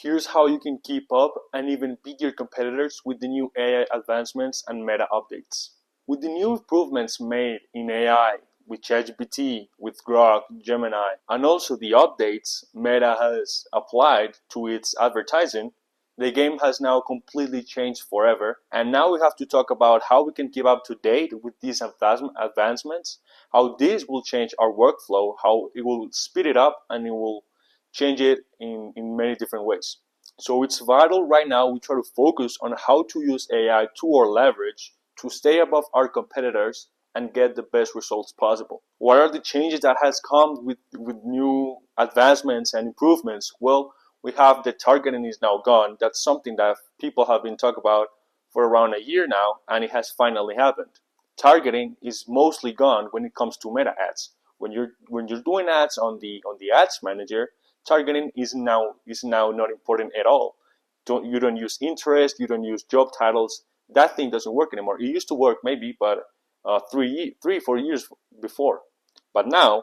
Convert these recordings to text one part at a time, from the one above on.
Here's how you can keep up and even beat your competitors with the new AI advancements and meta updates. With the new improvements made in AI, with ChatGPT, with Grok, Gemini, and also the updates Meta has applied to its advertising, the game has now completely changed forever. And now we have to talk about how we can keep up to date with these advancements, how this will change our workflow, how it will speed it up, and it will change it in many different ways. So it's vital right now we try to focus on how to use AI to our leverage to stay above our competitors and get the best results possible. What are the changes that has come with new advancements and improvements? Well, we have the targeting is now gone. That's something that people have been talking about for around a year now, and it has finally happened. Targeting is mostly gone when it comes to meta ads. When you're doing ads on the ads manager, targeting is now not important at all. You don't use interest, you don't use job titles. That thing doesn't work anymore. It used to work maybe, but 4 years before. But now,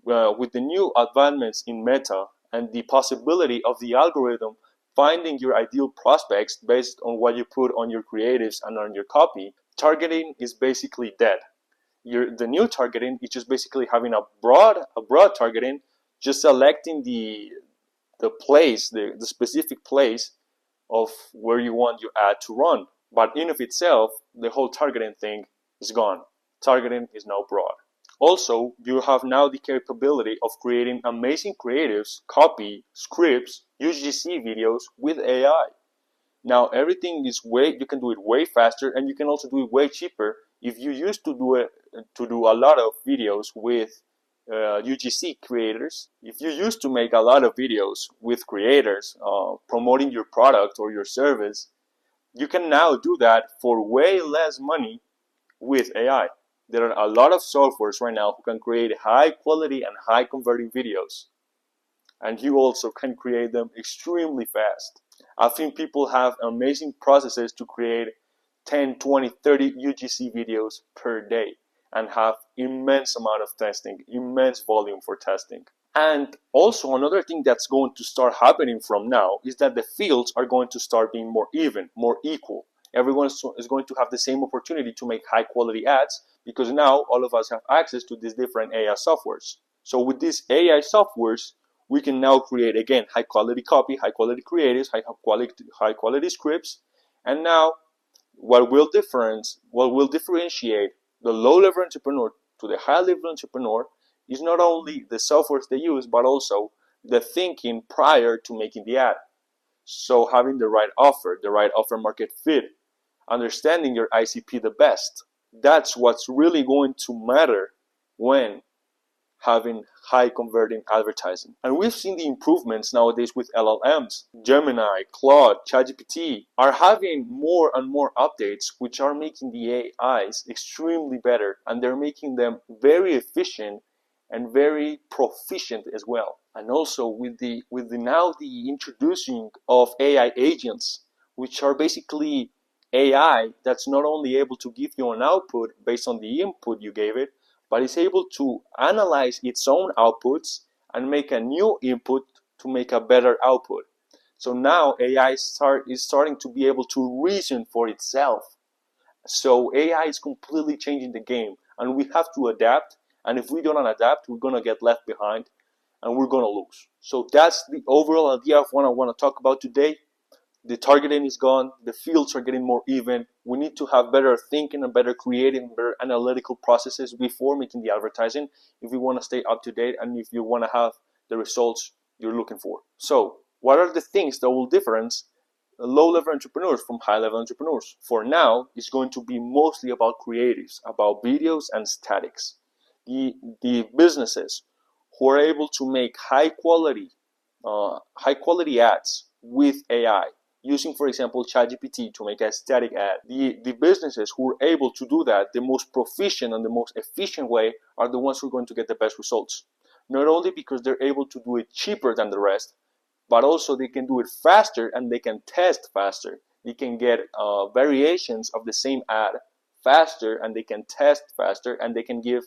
with the new advancements in Meta and the possibility of the algorithm finding your ideal prospects based on what you put on your creatives and on your copy, targeting is basically dead. The new targeting is just basically having a broad targeting, just selecting the place, the specific place of where you want your ad to run. But in of itself, the whole targeting thing is gone. Targeting is now broad. Also, you have now the capability of creating amazing creatives, copy, scripts, UGC videos with AI. Now everything is you can do it way faster, and you can also do it way cheaper. If you used to do a lot of videos with UGC creators, if you used to make a lot of videos with creators promoting your product or your service, you can now do that for way less money with AI. There are a lot of softwares right now who can create high quality and high converting videos, and you also can create them extremely fast. I think people have amazing processes to create 10, 20, 30 UGC videos per day and have immense amount of testing, immense volume for testing. And also another thing that's going to start happening from now is that the fields are going to start being more even, more equal. Everyone is going to have the same opportunity to make high quality ads because now all of us have access to these different AI softwares. So with these AI softwares, we can now create again high quality copy, high quality creatives, high quality scripts, and now what will differentiate the low level entrepreneur to the high level entrepreneur is not only the softwares they use, but also the thinking prior to making the ad. So having the right offer market fit, understanding your ICP the best, that's what's really going to matter when having high converting advertising. And we've seen the improvements nowadays with LLMs. Gemini, Claude, ChatGPT are having more and more updates which are making the AIs extremely better, and they're making them very efficient and very proficient as well. And also with the introducing of AI agents, which are basically AI that's not only able to give you an output based on the input you gave it, but it's able to analyze its own outputs and make a new input to make a better output. So now AI is starting to be able to reason for itself. So AI is completely changing the game, and we have to adapt. And if we don't adapt, we're gonna get left behind, and we're gonna lose. So that's the overall idea of what I want to talk about today. The targeting is gone. The fields are getting more even. We need to have better thinking and better creating, better analytical processes before making the advertising if we want to stay up to date and if you want to have the results you're looking for. So what are the things that will difference low-level entrepreneurs from high-level entrepreneurs? For now, it's going to be mostly about creatives, about videos and statics. The businesses who are able to make high quality ads with AI, using, for example, ChatGPT to make a static ad. The businesses who are able to do that the most proficient and the most efficient way are the ones who are going to get the best results. Not only because they're able to do it cheaper than the rest, but also they can do it faster and they can test faster. They can get variations of the same ad faster, and they can test faster, and they can give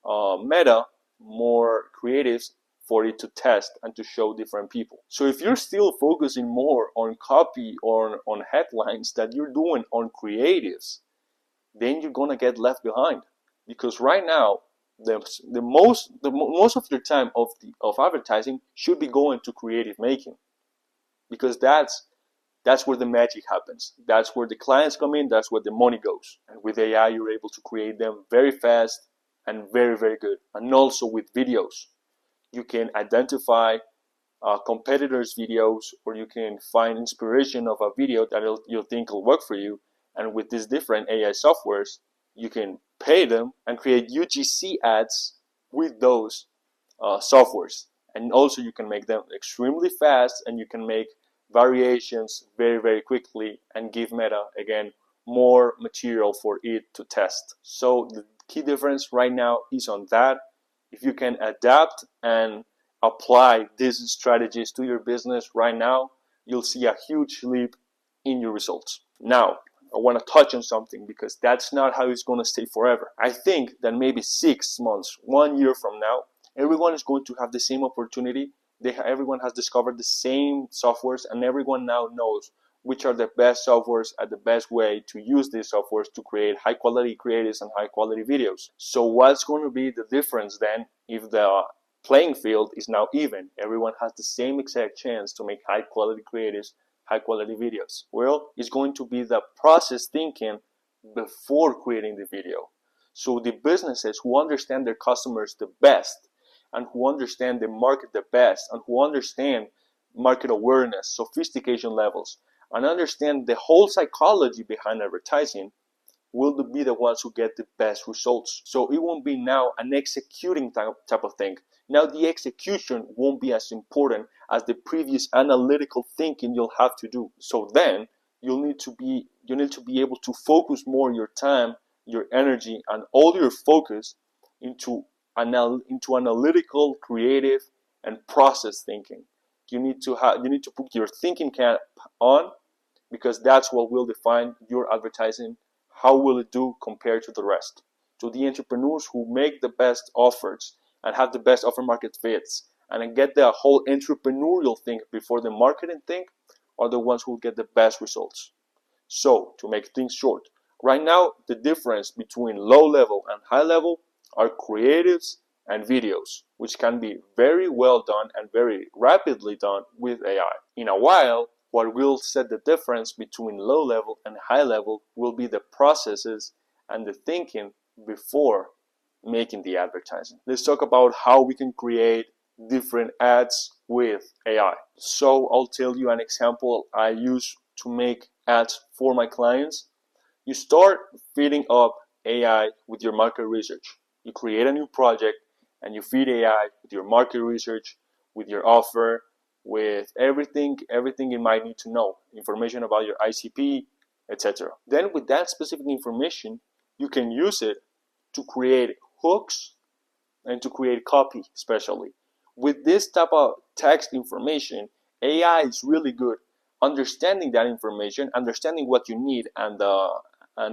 Meta more creatives for it to test and to show different people. So if you're still focusing more on copy or on headlines that you're doing on creatives, then you're gonna get left behind. Because right now, most of your time of advertising should be going to creative making, because that's where the magic happens. That's where the clients come in. That's where the money goes. And with AI, you're able to create them very fast and very, very good. And also with videos, you can identify competitors' videos, or you can find inspiration of a video that you'll think will work for you. And with these different AI softwares, you can pay them and create UGC ads with those softwares. And also you can make them extremely fast, and you can make variations very, very quickly and give Meta, again, more material for it to test. So the key difference right now is on that. If you can adapt and apply these strategies to your business right now, you'll see a huge leap in your results. Now, I want to touch on something, because that's not how it's going to stay forever. I think that maybe 6 months, 1 year from now, everyone is going to have the same opportunity. Everyone has discovered the same softwares, and everyone now knows which are the best softwares and the best way to use these softwares to create high quality creatives and high quality videos. So what's going to be the difference then if the playing field is now even? Everyone has the same exact chance to make high quality creatives, high quality videos. Well, it's going to be the process thinking before creating the video. So the businesses who understand their customers the best, and who understand the market the best, and who understand market awareness, sophistication levels, and understand the whole psychology behind advertising, will be the ones who get the best results. So it won't be now an executing type of thing. Now the execution won't be as important as the previous analytical thinking you'll have to do. So then you need to be able to focus more your time, your energy, and all your focus into analytical, creative, and process thinking. You need to put your thinking cap on, because that's what will define your advertising. How will it do compared to the rest? So the entrepreneurs who make the best offers and have the best offer market fits and get the whole entrepreneurial thing before the marketing thing are the ones who get the best results. So to make things short, right now the difference between low level and high level are creatives and videos, which can be very well done and very rapidly done with AI. In a while, what will set the difference between low level and high level will be the processes and the thinking before making the advertising. Let's talk about how we can create different ads with AI. So I'll tell you an example I use to make ads for my clients. You start feeding up AI with your market research. You create a new project and you feed AI with your market research, with your offer, with everything you might need to know, information about your ICP, etc. Then with that specific information, you can use it to create hooks and to create copy, especially. With this type of text information, AI is really good understanding that information, understanding what you need and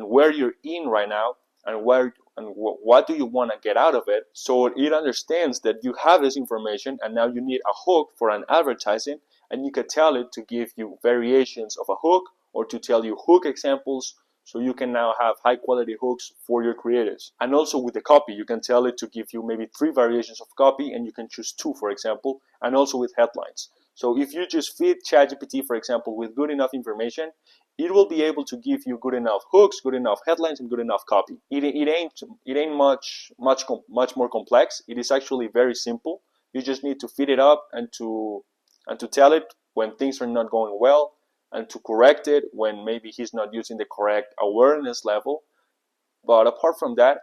where you're in right now, and what do you want to get out of it. So it understands that you have this information and now you need a hook for an advertising, and you can tell it to give you variations of a hook or to tell you hook examples, so you can now have high quality hooks for your creatives. And also with the copy, you can tell it to give you maybe 3 variations of copy, and you can choose 2, for example, and also with headlines. So if you just feed ChatGPT, for example, with good enough information, it will be able to give you good enough hooks, good enough headlines, and good enough copy. It ain't much more complex. It is actually very simple. You just need to feed it up and to tell it when things are not going well, and to correct it when maybe he's not using the correct awareness level. But apart from that,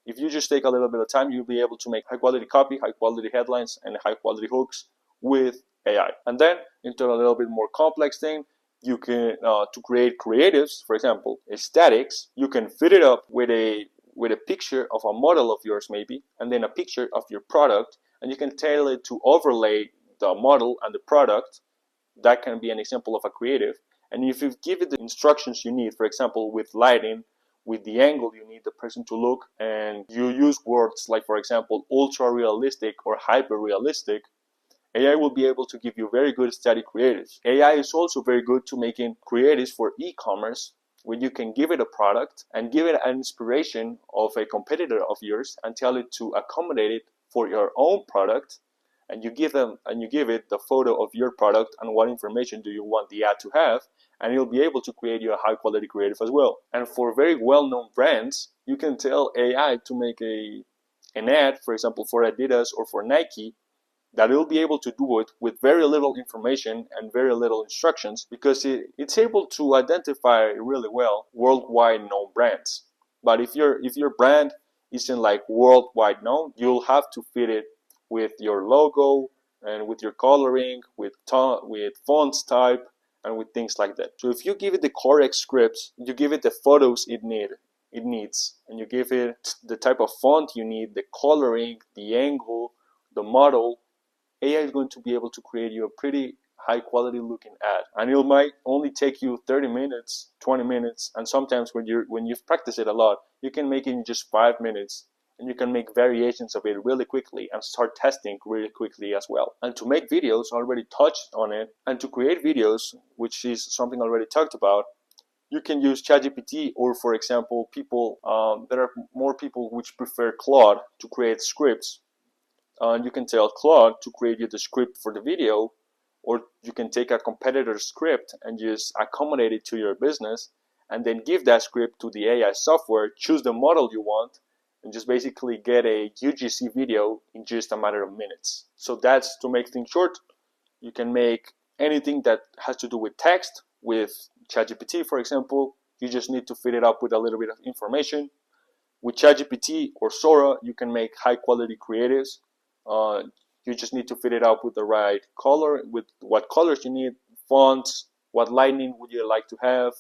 if you just take a little bit of time, you'll be able to make high quality copy, high quality headlines, and high quality hooks with AI. And then into a little bit more complex thing, you can to create creatives, for example, aesthetics, you can fit it up with a picture of a model of yours maybe, and then a picture of your product, and you can tell it to overlay the model and the product. That can be an example of a creative. And if you give it the instructions you need, for example, with lighting, with the angle you need the person to look, and you use words like, for example, ultra realistic or hyper realistic, AI will be able to give you very good static creatives. AI is also very good to making creatives for e-commerce, where you can give it a product and give it an inspiration of a competitor of yours and tell it to accommodate it for your own product, and you give it the photo of your product and what information do you want the ad to have, and it'll be able to create you a high quality creative as well. And for very well-known brands, you can tell AI to make an ad, for example, for Adidas or for Nike, that it'll be able to do it with very little information and very little instructions, because it's able to identify really well worldwide known brands. But if your brand isn't like worldwide known, you'll have to fit it with your logo and with your coloring, with fonts type, and with things like that. So if you give it the correct scripts, you give it the photos it needs, and you give it the type of font you need, the coloring, the angle, the model, AI is going to be able to create you a pretty high quality looking ad, and it might only take you 30 minutes, 20 minutes, and sometimes when you've practiced it a lot, you can make it in just 5 minutes, and you can make variations of it really quickly and start testing really quickly as well. And to make videos, I already touched on it, and to create videos, which is something I already talked about, you can use ChatGPT, or for example, there are more people which prefer Claude to create scripts. You can tell Claude to create you the script for the video, or you can take a competitor's script and just accommodate it to your business, and then give that script to the AI software, choose the model you want, and just basically get a UGC video in just a matter of minutes. So that's to make things short. You can make anything that has to do with text with ChatGPT, for example. You just need to fit it up with a little bit of information. With ChatGPT or Sora, you can make high quality creatives. You just need to fit it up with the right color, with what colors you need, fonts, what lighting would you like to have,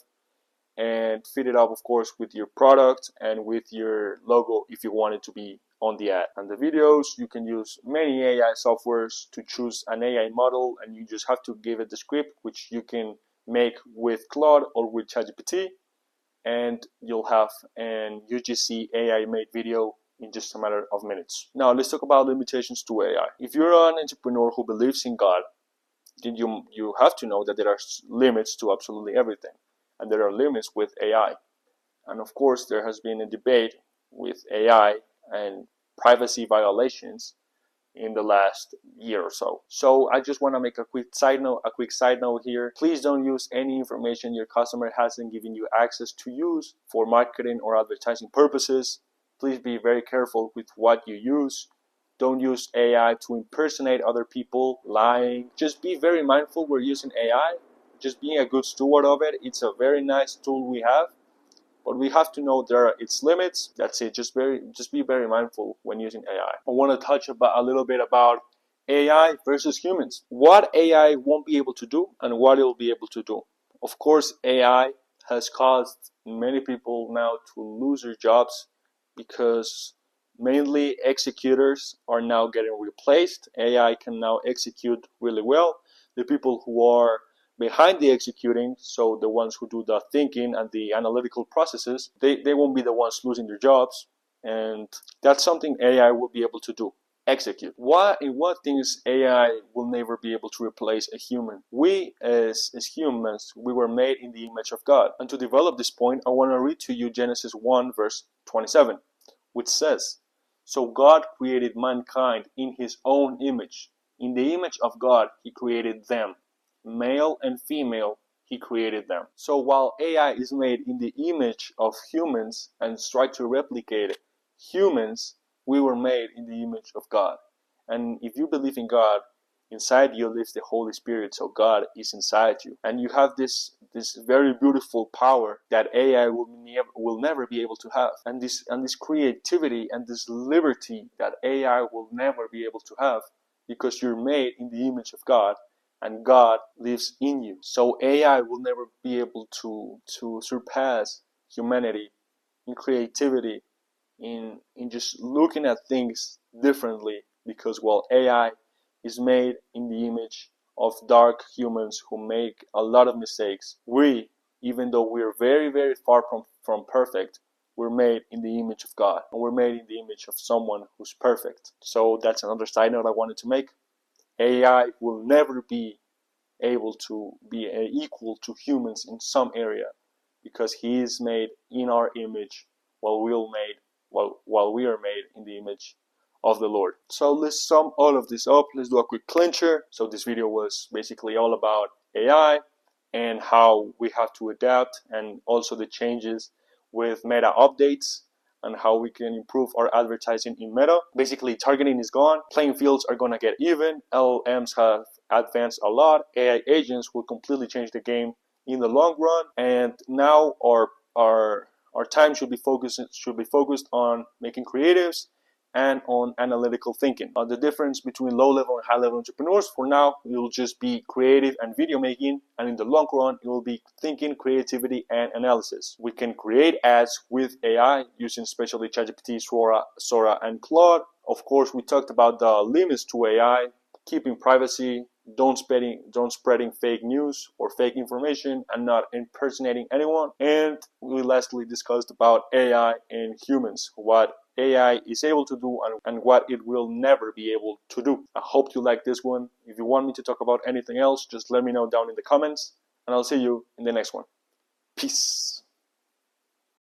and fit it up, of course, with your product and with your logo if you want it to be on the ad. And the videos, you can use many AI softwares to choose an AI model, and you just have to give it the script, which you can make with Claude or with ChatGPT, and you'll have an UGC AI made video in just a matter of minutes. Now let's talk about limitations to AI. If you're an entrepreneur who believes in God, then you have to know that there are limits to absolutely everything, and there are limits with AI. And of course, there has been a debate with AI and privacy violations in the last year or so. So I just want to make a quick side note here. Please don't use any information your customer hasn't given you access to use for marketing or advertising purposes. Please be very careful with what you use. Don't use AI to impersonate other people, lying. Just be very mindful we're using AI. Just being a good steward of it. It's a very nice tool we have, but we have to know there are its limits. That's it. Just be very mindful when using AI. I want to touch a little bit about AI versus humans. What AI won't be able to do and what it will be able to do. Of course, AI has caused many people now to lose their jobs, because mainly executors are now getting replaced. AI can now execute really well. The people who are behind the executing, so the ones who do the thinking and the analytical processes, they won't be the ones losing their jobs. And that's something AI will be able to do. Execute. In what things AI will never be able to replace a human? We as humans, we were made in the image of God. And to develop this point, I want to read to you Genesis 1 verse 27, which says, "So God created mankind in his own image. In the image of God, he created them. Male and female, he created them." So while AI is made in the image of humans and try to replicate humans, we were made in the image of God. And if you believe in God, inside you lives the Holy Spirit, so God is inside you. And you have this very beautiful power that AI will never be able to have. And this creativity and this liberty that AI will never be able to have, because you're made in the image of God and God lives in you. So AI will never be able to surpass humanity in creativity, in just looking at things differently, because while AI is made in the image of dark humans who make a lot of mistakes, we, even though we're very, very far from perfect, we're made in the image of God, and we're made in the image of someone who's perfect. So that's another side note I wanted to make. AI will never be able to be equal to humans in some area, because he is made in our image, while we are made in the image of the Lord. So let's sum all of this up. Let's do a quick clincher. So this video was basically all about AI and how we have to adapt, and also the changes with meta updates and how we can improve our advertising in meta. Basically, targeting is gone, playing fields are gonna get even, LLMs have advanced a lot, AI agents will completely change the game in the long run, and now our time should be focused on making creatives and on analytical thinking. The difference between low-level and high-level entrepreneurs, for now, it will just be creative and video making, and in the long run, it will be thinking, creativity, and analysis. We can create ads with AI using especially ChatGPT, Sora, and Claude. Of course, we talked about the limits to AI, keeping privacy, don't spreading fake news or fake information, and not impersonating anyone. And we lastly discussed about AI and humans, what AI is able to do and what it will never be able to do. I hope you like this one. If you want me to talk about anything else, just let me know down in the comments, and I'll see you in the next one. Peace.